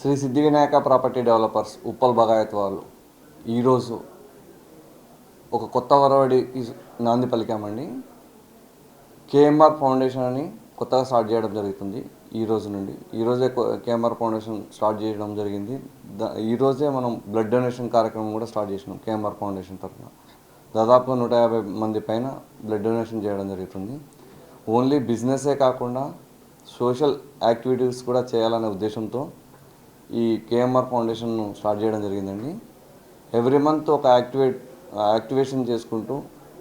Shri Siddhi Vinayaka property developers Uppal Bagayat వాళ్ళు ఈరోజు ఒక కొత్త వరవడికి నాంది పలికామండి. కేఎంఆర్ ఫౌండేషన్ అని కొత్తగా స్టార్ట్ చేయడం జరుగుతుంది. ఈరోజే కేఎంఆర్ ఫౌండేషన్ స్టార్ట్ చేయడం జరిగింది. ఈరోజే మనం బ్లడ్ డొనేషన్ కార్యక్రమం కూడా స్టార్ట్ చేసినాం. కేఎంఆర్ ఫౌండేషన్ తరఫున దాదాపుగా 150 మంది పైన బ్లడ్ డొనేషన్ చేయడం జరుగుతుంది. ఓన్లీ బిజినెసే కాకుండా సోషల్ యాక్టివిటీస్ కూడా చేయాలనే ఉద్దేశంతో ఈ కేఎంఆర్ ఫౌండేషన్ను స్టార్ట్ చేయడం జరిగిందండి. ఎవ్రీ మంత్ ఒక యాక్టివేషన్ చేసుకుంటూ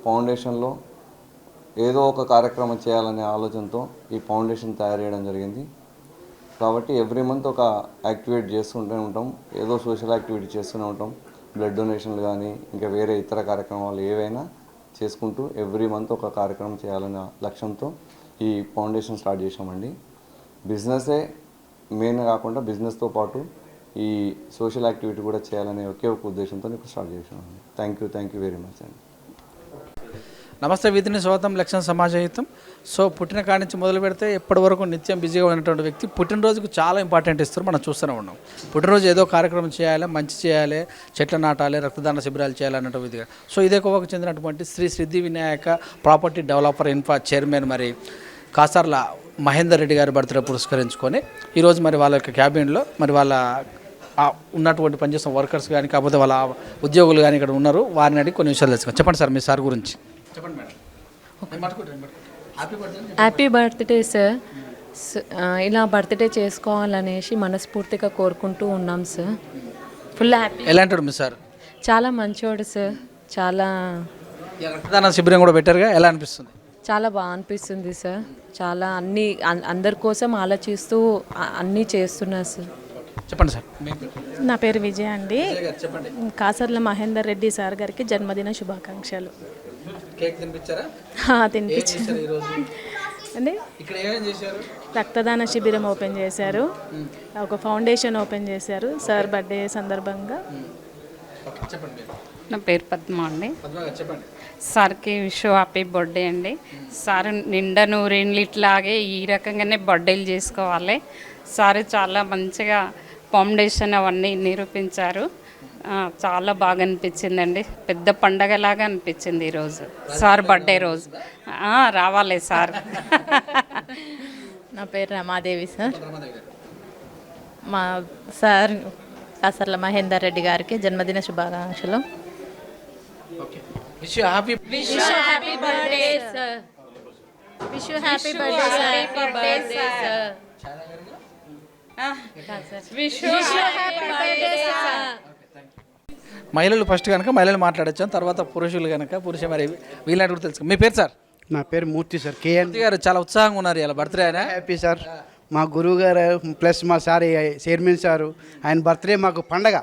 ఫౌండేషన్లో ఏదో ఒక కార్యక్రమం చేయాలనే ఆలోచనతో ఈ ఫౌండేషన్ తయారు చేయడం జరిగింది. కాబట్టి ఎవ్రీ మంత్ ఒక యాక్టివేట్ చేస్తూనే ఉంటాం, ఏదో సోషల్ యాక్టివిటీ చేస్తూనే ఉంటాం. బ్లడ్ డొనేషన్లు కానీ ఇంకా వేరే ఇతర కార్యక్రమాలు ఏవైనా చేసుకుంటూ ఎవ్రీ మంత్ ఒక కార్యక్రమం చేయాలనే లక్ష్యంతో ఈ ఫౌండేషన్ స్టార్ట్ చేసామండి. బిజినెసే మెయిన్ కాకుండా బిజినెస్తో పాటు ఈ సోషల్ యాక్టివిటీ కూడా చేయాలనే ఒకే ఒక ఉద్దేశంతో ఇప్పుడు స్టార్ట్ చేసామండి. థ్యాంక్ యూ వెరీ మచ్ అండి. నమస్తే, వీధిని స్వాగతం. లక్ష్యం సమాజహితం. సో పుట్టిన కాడి నుంచి మొదలు పెడితే ఎప్పటి వరకు నిత్యం బిజీగా ఉన్నటువంటి వ్యక్తి పుట్టినరోజుకు చాలా ఇంపార్టెంట్ ఇస్తారు. మనం చూస్తూనే ఉన్నాం. పుట్టినరోజు ఏదో కార్యక్రమం చేయాలి, మంచి చేయాలి, చెట్లు నాటాలి, రక్తదాన శిబిరాలు చేయాలి అన్నట్టు విధిగా. సో ఇదే కోవకు చెందినటువంటి Shri Siddhi Vinayaka property developer infra chairman మరి కాసర్ల మహేందర్ రెడ్డి గారి బర్త్డే పురస్కరించుకొని ఈరోజు మరి వాళ్ళ యొక్క క్యాబిన్లో మరి వాళ్ళ ఉన్నటువంటి పనిచేస్తున్న వర్కర్స్ కానీ కాకపోతే వాళ్ళ ఉద్యోగులు కానీ ఇక్కడ ఉన్నారు. వారిని అడిగి కొన్ని విషయాలు తెలుసుకుని చెప్పండి సార్. మీ సార్ గురించి చెప్పండి మేడం. Happy birthday sir. ఇలా బర్త్డే చేసుకోవాలనేసి మనస్ఫూర్తిగా కోరుకుంటూ ఉన్నాం సార్. Full happy. ఎలాంటి మీ సార్? చాలా మంచివాడు సార్. చాలా రక్తదాన శిబిరం కూడా పెట్టారుగా, ఎలా అనిపిస్తుంది? చాలా బాగా అనిపిస్తుంది సార్. చాలా అందరి కోసం ఆలోచిస్తూ అన్నీ చేస్తున్నారు సార్. చెప్పండి సార్. నా పేరు విజయ అండి. చెప్పండి. కాసర్ల మహేందర్ రెడ్డి సార్ గారికి జన్మదిన శుభాకాంక్షలు. కేక్ తినిపించారా? తినిపించారు అండి. ఇక్కడ ఏమేం చేశారు? రక్తదాన శిబిరం ఓపెన్ చేశారు, ఒక ఫౌండేషన్ ఓపెన్ చేశారు సార్ బర్త్డే సందర్భంగా. చెప్పండి. నా పేరు పద్మ అండి. చెప్పండి. సార్కి విష్ హ్యాపీ బర్త్డే అండి. సార్ నిండా నూరేళ్ళు ఇట్లాగే ఈ రకంగానే బర్త్డేలు చేసుకోవాలి. సార్ చాలా మంచిగా ఫౌండేషన్ అవన్నీ నిరూపించారు. చాలా బాగా అనిపించిందండి. పెద్ద పండగలాగా అనిపించింది ఈరోజు సార్ బర్త్డే రోజు. రావాలి సార్. నా పేరు రమాదేవి సార్. మా సార్ కాసర్ల మహేందర్ రెడ్డి గారికి జన్మదిన శుభాకాంక్షలు. Wish you happy birthday sir. Wish you happy birthday sir. మహిళలు ఫస్ట్ కనుక మహిళలు మాట్లాడచ్చు, తర్వాత పురుషులు కనుక మరి వీళ్ళని కూడా తెలుసు. మీ పేరు సార్? నా పేరు మూర్తి సార్. కేఎన్ గారు చాలా ఉత్సాహంగా ఉన్నారు ఇలా బర్త్డే. Happy sir. మా గురువు గారు ప్లస్ మా సార్ చైర్మన్ సారు, ఆయన బర్త్డే మాకు పండగ.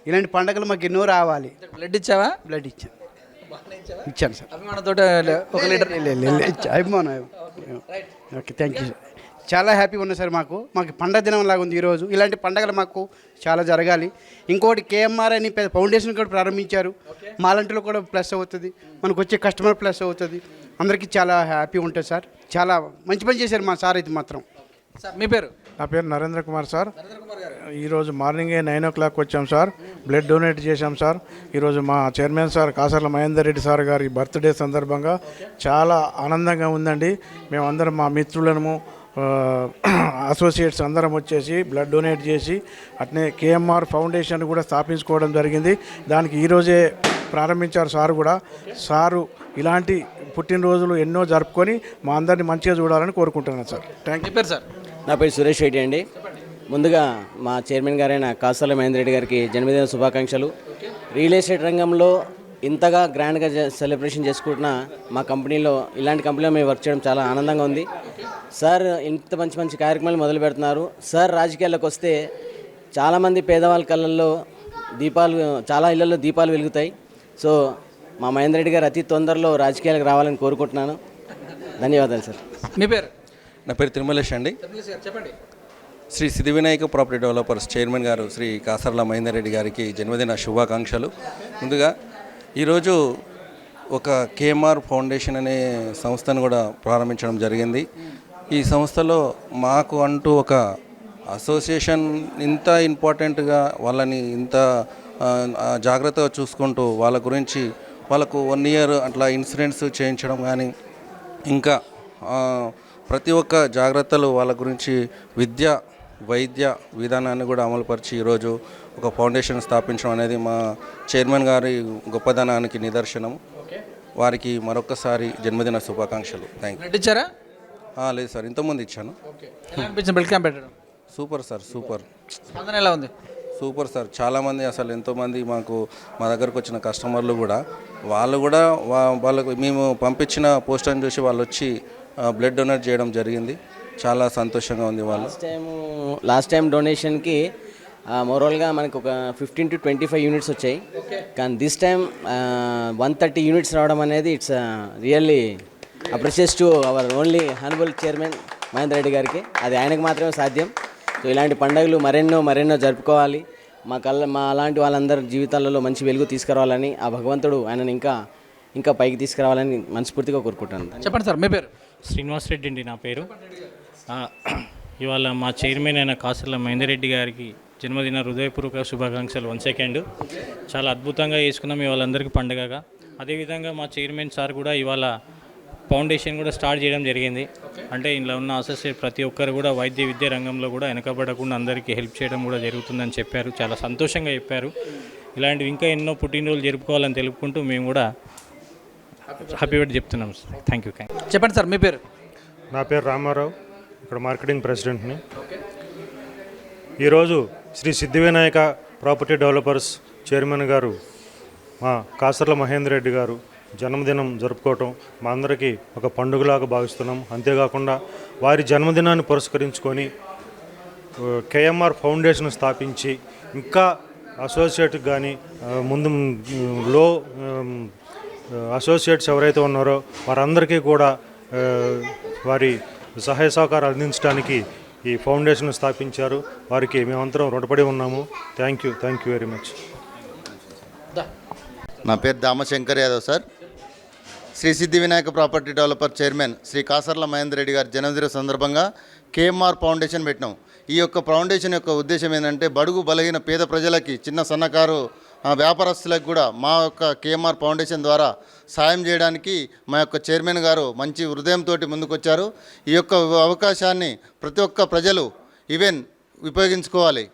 ఇలాంటి పండగలు మాకు ఎన్నో రావాలి. బ్లడ్ ఇచ్చావా? బ్లడ్ ఇచ్చాను సార్. అభిమానంతో ఒక లీటర్ అభిమానం. Okay, thank you sir. చాలా హ్యాపీగా ఉంది సార్. మాకు పండగ దినం లాగా ఉంది ఈరోజు. ఇలాంటి పండగలు మాకు చాలా జరగాలి. ఇంకోటి కేఎంఆర్ అని ఫౌండేషన్ కూడా ప్రారంభించారు. మాలాంటిలో కూడా ప్లస్ అవుతుంది, మనకు వచ్చే కస్టమర్ ప్లస్ అవుతుంది. అందరికీ చాలా హ్యాపీ ఉంటుంది సార్. చాలా మంచి పని చేశారు మా సార్ అయితే మాత్రం. సార్ మీ పేరు? నా పేరు నరేంద్ర కుమార్ సార్. ఈరోజు మార్నింగే 9 o'clock వచ్చాం సార్. బ్లడ్ డొనేట్ చేశాం సార్. ఈరోజు మా chairman sir Kasarla Mahender Reddy sir గారి బర్త్డే సందర్భంగా చాలా ఆనందంగా ఉందండి. మేమందరం మా మిత్రులను అసోసియేట్స్ అందరం వచ్చేసి బ్లడ్ డొనేట్ చేసి అట్నే కేఎంఆర్ ఫౌండేషన్ కూడా స్థాపించుకోవడం జరిగింది. దానికి ఈరోజే ప్రారంభించారు సారు కూడా. సారు ఇలాంటి పుట్టినరోజులు ఎన్నో జరుపుకొని మా అందరినీ మంచిగా చూడాలని కోరుకుంటున్నాను సార్. Thank you. పేరు సార్? నా పేరు సురేష్ రెడ్డి అండి. ముందుగా మా చైర్మన్ గారైన కాసర్ల మహేందర్ రెడ్డి గారికి జన్మదిన శుభాకాంక్షలు. రియల్ ఎస్టేట్ రంగంలో ఇంతగా గ్రాండ్గా సెలబ్రేషన్ చేసుకుంటున్న మా కంపెనీలో, ఇలాంటి కంపెనీలో మేము వర్క్ చేయడం చాలా ఆనందంగా ఉంది. సార్ ఇంత మంచి కార్యక్రమాలు మొదలు పెడుతున్నారు. సార్ రాజకీయాల్లోకి వస్తే చాలామంది పేదవాళ్ళ కళ్ళల్లో చాలా ఇళ్లలో దీపాలు వెలుగుతాయి. సో మా మహేందర్ రెడ్డి గారు అతి తొందరలో రాజకీయాలకు రావాలని కోరుకుంటున్నాను. ధన్యవాదాలు సార్. మీ పేరు? నా పేరు తిరుమలేష్ అండి. చెప్పండి. Shri Siddhi Vinayaka property developers chairman గారు శ్రీ కాసర్ల మహేందర్ రెడ్డి గారికి జన్మదిన శుభాకాంక్షలు. ముందుగా ఈరోజు ఒక కేఎంఆర్ ఫౌండేషన్ అనే సంస్థను కూడా ప్రారంభించడం జరిగింది. ఈ సంస్థలో మాకు అంటూ ఒక అసోసియేషన్ ఇంత ఇంపార్టెంట్గా వాళ్ళని ఇంత జాగ్రత్తగా చూసుకుంటూ వాళ్ళ గురించి వాళ్ళకు 1 ఇయర్ అట్లా ఇన్సూరెన్స్ చేయించడం కానీ ఇంకా ప్రతి ఒక్క జాగ్రత్తలు వాళ్ళ గురించి వైద్య విధానాన్ని కూడా అమలుపరిచి ఈరోజు ఒక ఫౌండేషన్ స్థాపించడం అనేది మా చైర్మన్ గారి గొప్పదనానికి నిదర్శనం. వారికి మరొకసారి జన్మదిన శుభాకాంక్షలు. Thank you. ఇచ్చారా? లేదు సార్, ఇంతకుముందు ఇచ్చాను. ఎలా అనిపించింది బ్లడ్ క్యాంప్ పెట్టడం? Super sir, super. స్పందన ఎలా ఉంది? Super sir. చాలామంది అసలు ఎంతోమంది మా దగ్గరకు వచ్చిన కస్టమర్లు కూడా వాళ్ళు కూడా వాళ్ళకు మేము పంపించిన పోస్టర్ని చూసి వాళ్ళు వచ్చి బ్లడ్ డొనేట్ చేయడం జరిగింది. చాలా సంతోషంగా ఉంది. వాళ్ళు లాస్ట్ టైం డొనేషన్కి మోరల్గా మనకు ఒక 15 to 25 యూనిట్స్ వచ్చాయి. కానీ దిస్ టైం 130 యూనిట్స్ రావడం అనేది it's really appreciates to our only honourable chairman Mahender Reddy గారికి. అది ఆయనకు మాత్రమే సాధ్యం. సో ఇలాంటి పండుగలు మరెన్నో జరుపుకోవాలి. మా అలాంటి వాళ్ళందరి జీవితాలలో మంచి వెలుగు తీసుకురావాలని ఆ భగవంతుడు ఆయనను ఇంకా పైకి తీసుకురావాలని మనస్ఫూర్తిగా కోరుకుంటాను. చెప్పండి సార్, మీ పేరు? శ్రీనివాస్ రెడ్డి అండి నా పేరు. ఇవాళ మా చైర్మన్ అయిన కాసర్ల మహేందర్ రెడ్డి గారికి జన్మదిన హృదయపూర్వక శుభాకాంక్షలు. 1 సెకండ్. చాలా అద్భుతంగా చేసుకున్నాం ఇవాళ అందరికీ పండుగగా. అదేవిధంగా మా చైర్మన్ సార్ కూడా ఇవాళ ఫౌండేషన్ కూడా స్టార్ట్ చేయడం జరిగింది. అంటే ఇందులో ఉన్న అసోసియేట్ ప్రతి ఒక్కరు కూడా వైద్య విద్య రంగంలో కూడా వెనకబడకుండా అందరికీ హెల్ప్ చేయడం కూడా జరుగుతుందని చెప్పారు. చాలా సంతోషంగా చెప్పారు. ఇలాంటివి ఇంకా ఎన్నో పుట్టినరోజులు జరుపుకోవాలని తెలుపుకుంటూ మేము కూడా హ్యాపీ బర్త్డే చెప్తున్నాం సార్. Thank you. చెప్పండి సార్, మీ పేరు? నా పేరు రామారావు, ఇక్కడ మార్కెటింగ్ ప్రెసిడెంట్ని. ఈరోజు Shri Siddhivinayaka property developers chairman గారు మా కాసర్ల మహేందర్ రెడ్డి గారు జన్మదినం జరుపుకోవటం మా అందరికీ ఒక పండుగలాగా భావిస్తున్నాం. అంతేకాకుండా వారి జన్మదినాన్ని పురస్కరించుకొని కేఎంఆర్ ఫౌండేషన్ స్థాపించి ఇంకా అసోసియేట్కి కానీ ముందు అసోసియేట్స్ ఎవరైతే ఉన్నారో వారందరికీ కూడా వారి సహాయ సహకారాలు అందించడానికి ఈ ఫౌండేషన్ స్థాపించారు. వారికి మేమందరం రుణపడి ఉన్నాము. Thank you very much. నా పేరు Damashankar Yadav sir. Shri Siddhi Vinayaka property developer chairman Shri Kasarla Mahender Reddy గారి జన్మదిన సందర్భంగా కేఎంఆర్ ఫౌండేషన్ పెట్టినాం. ఈ యొక్క ఫౌండేషన్ యొక్క ఉద్దేశం ఏంటంటే బడుగు బలహీన పేద ప్రజలకి, చిన్న సన్నకారు వ్యాపారస్తులకు కూడా మా యొక్క కేఎంఆర్ ఫౌండేషన్ ద్వారా సాయం చేయడానికి మా యొక్క చైర్మన్ గారు మంచి హృదయంతో ముందుకొచ్చారు. ఈ యొక్క అవకాశాన్ని ప్రతి ఒక్క ప్రజలు ఉపయోగించుకోవాలి.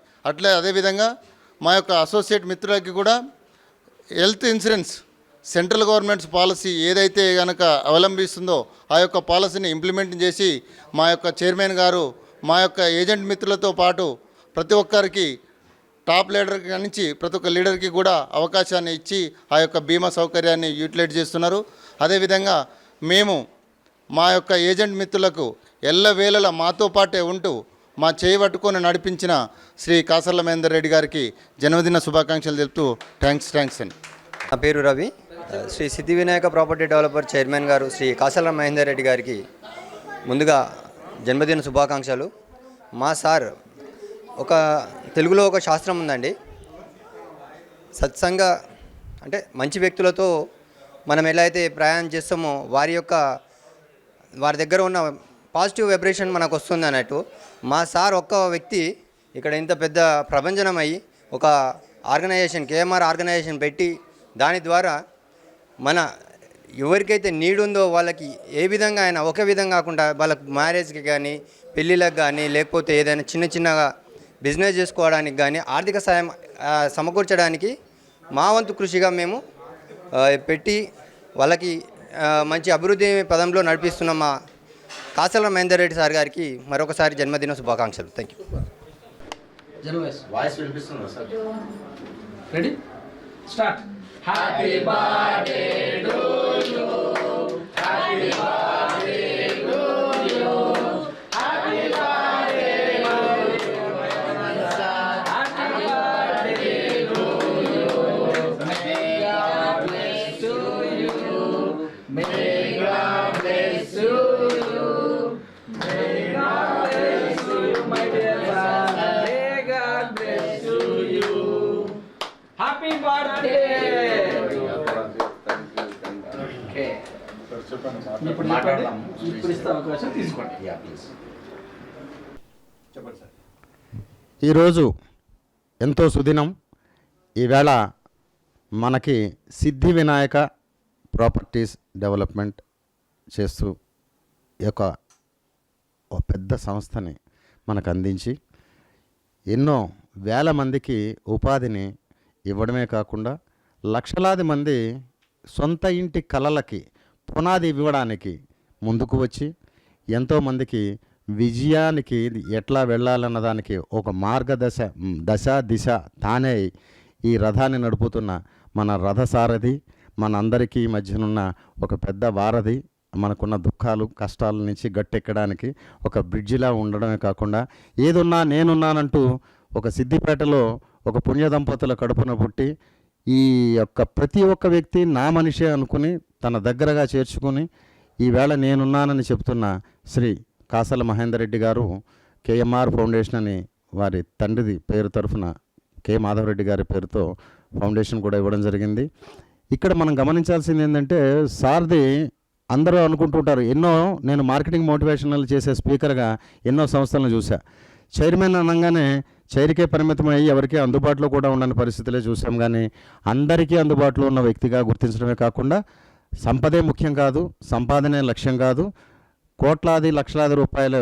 అదేవిధంగా మా యొక్క అసోసియేట్ మిత్రులకి కూడా health insurance central governments policy ఏదైతే కనుక అవలంబిస్తుందో ఆ యొక్క పాలసీని ఇంప్లిమెంట్ చేసి మా యొక్క చైర్మన్ గారు మా యొక్క ఏజెంట్ మిత్రులతో పాటు ప్రతి ఒక్కరికి టాప్ లీడర్ నుంచి ప్రతి ఒక్క లీడర్కి కూడా అవకాశాన్ని ఇచ్చి ఆ యొక్క బీమా సౌకర్యాన్ని యూటిలైజ్ చేస్తున్నారు. అదేవిధంగా మేము మా యొక్క ఏజెంట్ మిత్రులకు ఎల్లవేళలా మాతో పాటే ఉంటూ మా చేయబట్టుకొని నడిపించిన శ్రీ కాసర్ల మహేందర్ రెడ్డి గారికి జన్మదిన శుభాకాంక్షలు తెలుపుతూ థ్యాంక్స్ అండి. నా పేరు Ravi. Shri Siddhi Vinayaka property developer chairman గారు శ్రీ కాసర్ల మహేందర్ రెడ్డి గారికి ముందుగా జన్మదిన శుభాకాంక్షలు. మా సార్ తెలుగులో ఒక శాస్త్రం ఉందండి, సత్సంగ అంటే మంచి వ్యక్తులతో మనం ఎలా అయితే ప్రయాణం చేస్తామో వారి దగ్గర ఉన్న పాజిటివ్ వైబ్రేషన్ మనకు వస్తుంది అన్నట్టు. మా సార్ ఒక్క వ్యక్తి ఇక్కడ ఇంత పెద్ద ప్రభంజనం అయ్యి ఒక ఆర్గనైజేషన్ కేఎంఆర్ ఆర్గనైజేషన్ పెట్టి దాని ద్వారా మన ఎవరికైతే నీడ్ ఉందో వాళ్ళకి ఏ విధంగా అయినా ఒకే విధంగా కాకుండా వాళ్ళకి మ్యారేజ్కి కానీ పెళ్ళిళ్ళకి కానీ లేకపోతే ఏదైనా చిన్నగా బిజినెస్ చేసుకోవడానికి కానీ ఆర్థిక సాయం సమకూర్చడానికి మా వంతు కృషిగా మేము పెట్టి వాళ్ళకి మంచి అభివృద్ధి పదంలో నడిపిస్తున్న మా కాసర్ల మహేందర్ రెడ్డి సార్ గారికి మరొకసారి జన్మదిన శుభాకాంక్షలు. Thank you. వాయిస్ వినిపిస్తుందా sir? Ready, start. Happy birthday to you, happy birthday to you, happy birthday to you, happy birthday to you, may God bless you, may God bless you, may God bless you my dear brother, may God bless you, happy birthday. ఇప్పుడు మాట్లాడదాం. ఇప్పుడు ఇస్తా అవకాశం తీసుకోండి. చెప్పండి sir. ఈరోజు ఎంతో సుదినం. ఈవేళ మనకి సిద్ధి వినాయక ప్రాపర్టీస్ డెవలప్మెంట్ చేస్తూ ఈ యొక్క ఒక పెద్ద సంస్థని మనకు అందించి ఎన్నో వేల మందికి ఉపాధిని ఇవ్వడమే కాకుండా లక్షలాది మంది సొంత ఇంటి కలలకి పునాది ఇవ్వడానికి ముందుకు వచ్చి ఎంతోమందికి విజయానికి ఎట్లా వెళ్ళాలన్న దానికి ఒక దశ దిశ తానే ఈ రథాన్ని నడుపుతున్న మన రథసారథి, మన అందరికీ మధ్యనున్న ఒక పెద్ద వారధి, మనకున్న దుఃఖాలు కష్టాల నుంచి గట్టెక్కడానికి ఒక బ్రిడ్జిలా ఉండడమే కాకుండా ఏదున్నా నేనున్నానంటూ ఒక సిద్దిపేటలో ఒక పుణ్య దంపతుల కడుపున పుట్టి ఈ యొక్క ప్రతి ఒక్క వ్యక్తి నా మనిషే అనుకుని తన దగ్గరగా చేర్చుకుని ఈవేళ నేనున్నానని చెప్తున్న శ్రీ కాసల మహేందర్ రెడ్డి గారు కేఎంఆర్ ఫౌండేషన్ అని వారి తండ్రి పేరు తరఫున కె మాధవరెడ్డి గారి పేరుతో ఫౌండేషన్ కూడా ఇవ్వడం జరిగింది. ఇక్కడ మనం గమనించాల్సింది ఏంటంటే సార్ది అందరూ అనుకుంటుంటారు, నేను మార్కెటింగ్ మోటివేషనల్ చేసే స్పీకర్గా ఎన్నో సంస్థలను చూసా. చైర్మన్ అనగానే చైర్కే పరిమితమై ఎవరికీ అందుబాటులో కూడా ఉండని పరిస్థితులే చూసాం. కానీ అందరికీ అందుబాటులో ఉన్న వ్యక్తిగా గుర్తించడమే కాకుండా సంపదే ముఖ్యం కాదు, సంపాదనే లక్ష్యం కాదు, కోట్లాది లక్షలాది రూపాయలు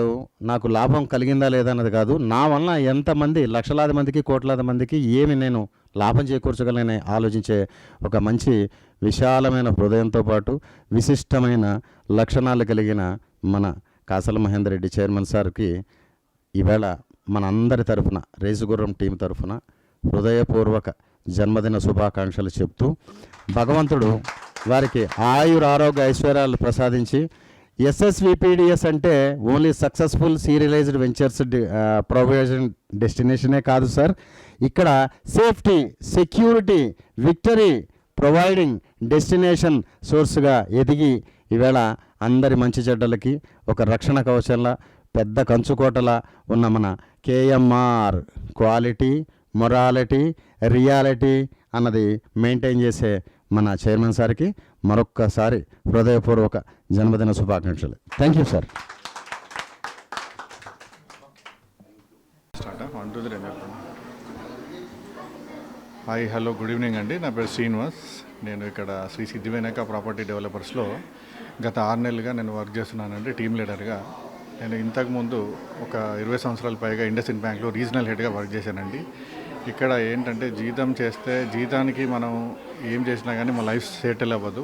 నాకు లాభం కలిగిందా లేదా అన్నది కాదు, నా వలన ఎంతమంది లక్షలాది మందికి కోట్లాది మందికి ఏమి నేను లాభం చేకూర్చగలని ఆలోచించే ఒక మంచి విశాలమైన హృదయంతో పాటు విశిష్టమైన లక్షణాలు కలిగిన మన కాసల మహేందర్ రెడ్డి చైర్మన్ సార్కి ఈవేళ మన అందరి తరఫున రేసుగుర్రం టీం తరఫున హృదయపూర్వక జన్మదిన శుభాకాంక్షలు చెప్తూ భగవంతుడు వారికి ఆరోగ్య ఐశ్వర్యాలు ప్రసాదించి ఎస్ఎస్విపిడిఎస్ అంటే only successful serialized ventures provision డెస్టినేషనే కాదు సార్, ఇక్కడ safety, security, victory providing destination సోర్స్గా ఎదిగి ఈవేళ అందరి మంచి చెడ్డలకి ఒక రక్షణ కవచంలా పెద్ద కంచుకోటలా ఉన్న మన కేఎంఆర్ క్వాలిటీ, మొరాలిటీ, రియాలిటీ అన్నది మెయింటైన్ చేసే మన చైర్మన్ సార్కి మరొక్కసారి హృదయపూర్వక జన్మదిన శుభాకాంక్షలు. Thank you sir. Hi, hello, good evening అండి. నా పేరు శ్రీనివాస్. నేను ఇక్కడ శ్రీ సిద్ధి వినాయక ప్రాపర్టీ డెవలపర్స్లో గత 6 నెలలుగా నేను వర్క్ చేస్తున్నానండి, టీమ్ లీడర్గా. నేను ఇంతకుముందు ఒక 20 సంవత్సరాల పైగా ఇండస్ఇండ్ బ్యాంక్లో రీజనల్ హెడ్గా వర్క్ చేశానండి. ఇక్కడ ఏంటంటే జీతం చేస్తే జీతానికి మనం ఏం చేసినా కానీ మన లైఫ్ సెటిల్ అవ్వదు.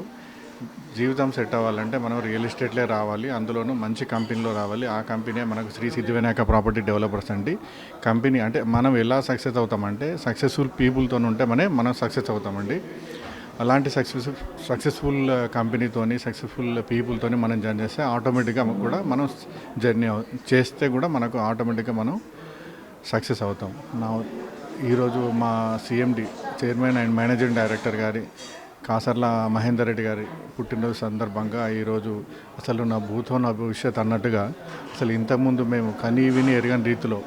జీవితం సెట్ అవ్వాలంటే మనం రియల్ ఎస్టేట్లే రావాలి, అందులోనూ మంచి కంపెనీలో రావాలి. ఆ కంపెనీ మనకు శ్రీ సిద్ధి వినాయక ప్రాపర్టీ డెవలపర్స్ అండి. కంపెనీ అంటే మనం ఎలా సక్సెస్ అవుతామంటే సక్సెస్ఫుల్ పీపుల్తో ఉంటే మనం సక్సెస్ అవుతామండి. అలాంటి సక్సెస్ఫుల్ కంపెనీతోని, సక్సెస్ఫుల్ పీపుల్తోని మనం జర్నీ చేస్తే ఆటోమేటిక్గా కూడా మనం జర్నీ చేస్తే కూడా మనకు ఆటోమేటిక్గా మనం సక్సెస్ అవుతాం. ఈరోజు మా CMD, chairman and managing director గారి కాసర్ల మహేందర్ రెడ్డి గారి పుట్టినరోజు సందర్భంగా ఈరోజు అసలు నా భూతో నా భవిష్యత్ అన్నట్టుగా అసలు ఇంతకుముందు మేము కనీ విని ఎరగని రీతిలో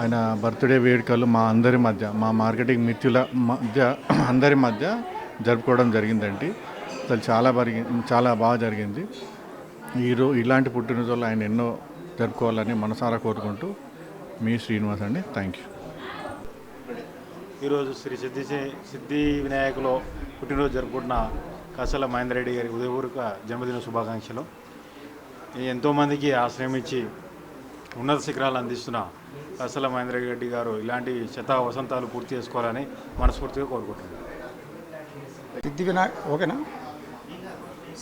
ఆయన బర్త్డే వేడుకలు మా అందరి మధ్య, మా మార్కెటింగ్ మిత్రుల మధ్య, అందరి మధ్య జరుపుకోవడం జరిగిందండి. అసలు చాలా బాగా జరిగింది. ఇలాంటి పుట్టినరోజులు ఆయన ఎన్నో జరుపుకోవాలని మనసారా కోరుకుంటూ మీ శ్రీనివాస్ అండి. Thank you. ఈరోజు శ్రీ సిద్ధి వినాయకులో పుట్టినరోజు జరుపుకుంటున్న కాసల మహేందర్ రెడ్డి గారి ఉదయపూర్వక జన్మదిన శుభాకాంక్షలు. ఎంతోమందికి ఆశ్రయం ఇచ్చి ఉన్నత శిఖరాలు అందిస్తున్న కాసల మహేందర్ రెడ్డి గారు ఇలాంటి వసంతాలు పూర్తి చేసుకోవాలని మనస్ఫూర్తిగా కోరుకుంటున్నాను.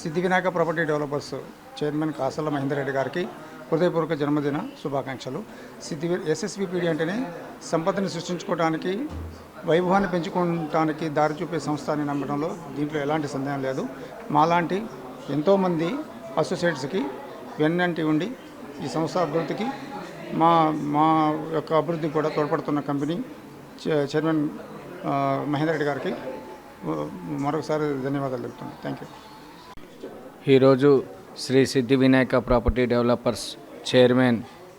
సిద్ధి Vinayaka property developers chairman కాసల Mahender Reddy గారికి హృదయపూర్వక జన్మదిన శుభాకాంక్షలు. ఎస్ఎస్విపిడి అంటేనే సంపదను సృష్టించుకోవడానికి, వైభవాన్ని పెంచుకోవడానికి దారి చూపే సంస్థ అని నమ్మడంలో దీంట్లో ఎలాంటి సందేహం లేదు. మాలాంటి ఎంతోమంది అసోసియేట్స్కి వెన్నంటి ఉండి ఈ సంస్థ అభివృద్ధికి మా యొక్క అభివృద్ధికి కూడా తోడ్పడుతున్న కంపెనీ చైర్మన్ మహేందర్ రెడ్డి గారికి మరొకసారి ధన్యవాదాలు తెలుపుతున్నాను. Thank you. ఈరోజు Shri Siddhi Vinayaka property developers chairman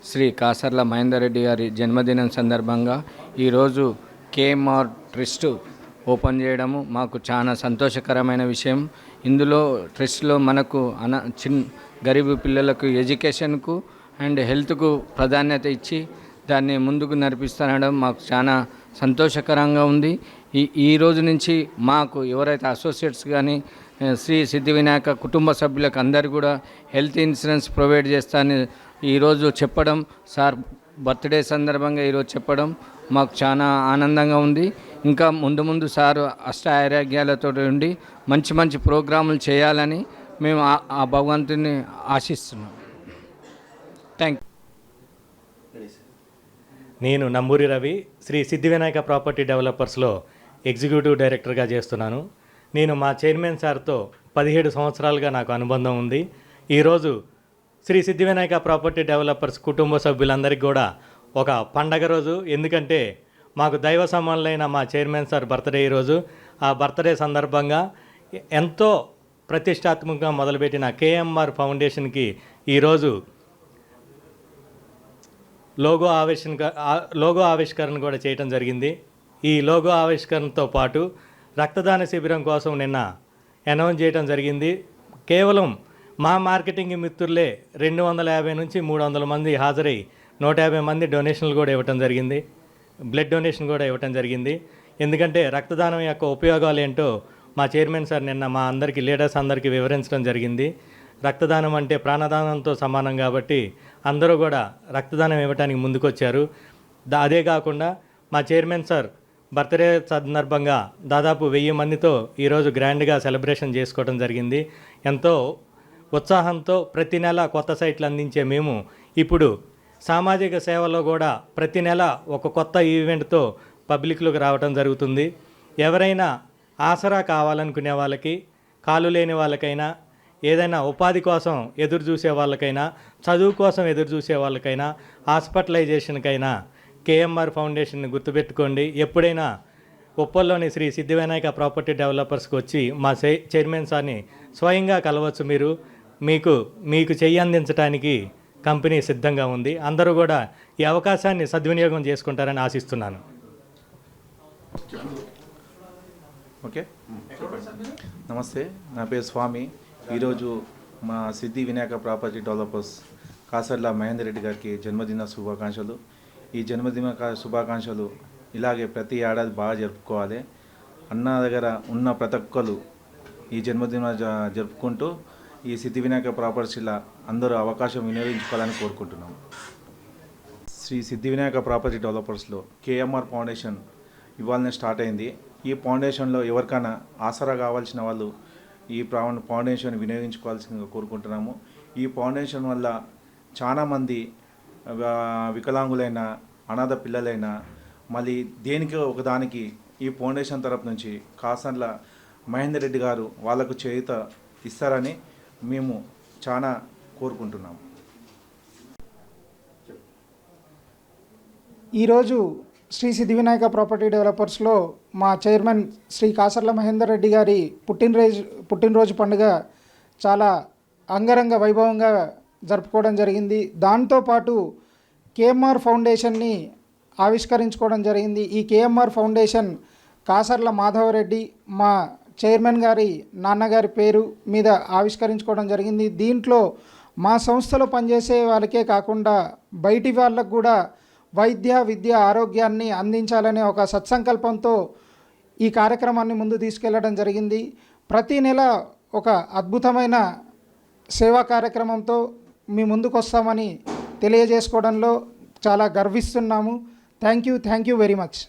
Shri Kasarla Mahender Reddy గారి జన్మదినం సందర్భంగా ఈరోజు కేఎంఆర్ ట్రస్ట్ ఓపెన్ చేయడము మాకు చాలా సంతోషకరమైన విషయం. ఇందులో ట్రస్ట్లో మనకు గరీబు పిల్లలకు ఎడ్యుకేషన్కు అండ్ హెల్త్కు ప్రాధాన్యత ఇచ్చి దాన్ని ముందుకు నడిపిస్తానడం మాకు చాలా సంతోషకరంగా ఉంది. ఈ రోజు నుంచి మాకు ఎవరైతే అసోసియేట్స్ కానీ శ్రీ సిద్ధి వినాయక కుటుంబ సభ్యులకు అందరు కూడా హెల్త్ ఇన్సూరెన్స్ ప్రొవైడ్ చేస్తానని ఈరోజు చెప్పడం, సార్ బర్త్డే సందర్భంగా ఈరోజు చెప్పడం మాకు చాలా ఆనందంగా ఉంది. ఇంకా ముందు ముందు సారు అష్ట ఆరోగ్యాలతో ఉండి మంచి మంచి ప్రోగ్రాములు చేయాలని మేము ఆ భగవంతుని ఆశిస్తున్నాం. Thank you. నేను నంబూరి రవి, శ్రీ సిద్ధి వినాయక ప్రాపర్టీ డెవలపర్స్లో ఎగ్జిక్యూటివ్ డైరెక్టర్గా చేస్తున్నాను. నేను మా చైర్మన్ సార్తో 17 సంవత్సరాలుగా నాకు అనుబంధం ఉంది. ఈరోజు శ్రీ సిద్ధి వినాయక ప్రాపర్టీ డెవలపర్స్ కుటుంబ సభ్యులందరికీ కూడా ఒక పండగ రోజు. ఎందుకంటే మాకు దైవ సమానులైన మా చైర్మన్ సార్ బర్త్డే ఈరోజు. ఆ బర్త్డే సందర్భంగా ఎంతో ప్రతిష్టాత్మకంగా మొదలుపెట్టిన కేఎంఆర్ ఫౌండేషన్కి ఈరోజు లోగో ఆవిష్కరణ కూడా చేయటం జరిగింది. ఈ లోగో ఆవిష్కరణతో పాటు రక్తదాన శిబిరం కోసం నిన్న అనౌన్స్ చేయడం జరిగింది. కేవలం మా మార్కెటింగ్ మిత్రులే 250 నుంచి 300 మంది హాజరై 150 మంది డొనేషన్లు కూడా ఇవ్వటం జరిగింది. బ్లడ్ డొనేషన్ కూడా ఇవ్వటం జరిగింది. ఎందుకంటే రక్తదానం యొక్క ఉపయోగాలు ఏంటో మా చైర్మన్ సార్ నిన్న మా అందరికీ లీడర్స్ అందరికీ వివరించడం జరిగింది. రక్తదానం అంటే ప్రాణదానంతో సమానం కాబట్టి అందరూ కూడా రక్తదానం ఇవ్వడానికి ముందుకొచ్చారు. అదే కాకుండా మా చైర్మన్ సార్ బర్త్డే సందర్భంగా దాదాపు 1000 మందితో ఈరోజు గ్రాండ్గా సెలబ్రేషన్ చేసుకోవడం జరిగింది. ఎంతో ఉత్సాహంతో ప్రతి నెల కొత్త సైట్లు అందించే మేము ఇప్పుడు సామాజిక సేవలో కూడా ప్రతి నెల ఒక కొత్త ఈవెంట్తో పబ్లిక్లోకి రావడం జరుగుతుంది. ఎవరైనా ఆసరా కావాలనుకునే వాళ్ళకి, కాలు లేని వాళ్ళకైనా, ఏదైనా ఉపాధి కోసం ఎదురు చూసే వాళ్ళకైనా, చదువు కోసం ఎదురు చూసే వాళ్ళకైనా, హాస్పిటలైజేషన్కైనా కేఎంఆర్ ఫౌండేషన్ని గుర్తుపెట్టుకోండి. ఎప్పుడైనా ఉప్పల్లోని శ్రీ సిద్ధి వినాయక ప్రాపర్టీ డెవలపర్స్కి వచ్చి మా చైర్మన్ సార్ని స్వయంగా కలవచ్చు. మీకు చెయ్యి అందించడానికి కంపెనీ సిద్ధంగా ఉంది. అందరూ కూడా ఈ అవకాశాన్ని సద్వినియోగం చేసుకుంటారని ఆశిస్తున్నాను. ఓకే, నమస్తే, నా పేరు స్వామి. ఈరోజు మా సిద్ధి వినాయక ప్రాపర్టీ డెవలపర్స్ కాసర్ల మహేందర్ రెడ్డి గారికి జన్మదిన శుభాకాంక్షలు. ఈ జన్మదిన శుభాకాంక్షలు ఇలాగే ప్రతి ఏడాది బాగా జరుపుకోవాలి. అన్న దగ్గర ఉన్న ప్రతి ఒక్కరు ఈ జన్మదిన జరుపుకుంటూ ఈ సిద్ధి వినాయక ప్రాపర్టీల అందరూ అవకాశం వినియోగించుకోవాలని కోరుకుంటున్నాము. శ్రీ సిద్ధి వినాయక ప్రాపర్టీ డెవలపర్స్లో కేఎంఆర్ ఫౌండేషన్ ఇవాళనే స్టార్ట్ అయింది. ఈ ఫౌండేషన్లో ఎవరికైనా ఆసరా కావాల్సిన వాళ్ళు ఈ ఫౌండేషన్ వినియోగించుకోవాల్సిందిగా కోరుకుంటున్నాము. ఈ ఫౌండేషన్ వల్ల చాలామంది వికలాంగులైన, అనాథ పిల్లలైన, మళ్ళీ దేనికి ఒకదానికి ఈ ఫౌండేషన్ తరపు నుంచి కాసర్ల మహేందర్ రెడ్డి గారు వాళ్ళకు చేయూత ఇస్తారని మేము చాలా కోరుకుంటున్నాము. ఈరోజు శ్రీ సిద్ధి వినాయక ప్రాపర్టీ డెవలపర్స్లో మా చైర్మన్ శ్రీ కాసర్ల మహేందర్ రెడ్డి గారి పుట్టినరోజు పండుగ చాలా అంగరంగ వైభవంగా జరుపుకోవడం జరిగింది. దాంతోపాటు కేఎంఆర్ ఫౌండేషన్ని ఆవిష్కరించుకోవడం జరిగింది. ఈ కేఎంఆర్ ఫౌండేషన్ కాసర్ల మాధవరెడ్డి మా చైర్మన్ గారి నాన్నగారి పేరు మీద ఆవిష్కరించుకోవడం జరిగింది. దీంట్లో మా సంస్థలో పనిచేసే వాళ్ళకే కాకుండా బయటి వాళ్ళకు కూడా విద్య ఆరోగ్యాన్ని అందించాలనే ఒక సత్సంకల్పంతో ఈ కార్యక్రమాన్ని ముందు తీసుకెళ్లడం జరిగింది. ప్రతి నెల ఒక అద్భుతమైన సేవా కార్యక్రమంతో మీ ముందుకు వస్తామని తెలియజేసుకోవడంలో చాలా గర్విస్తున్నాము. Thank you very much.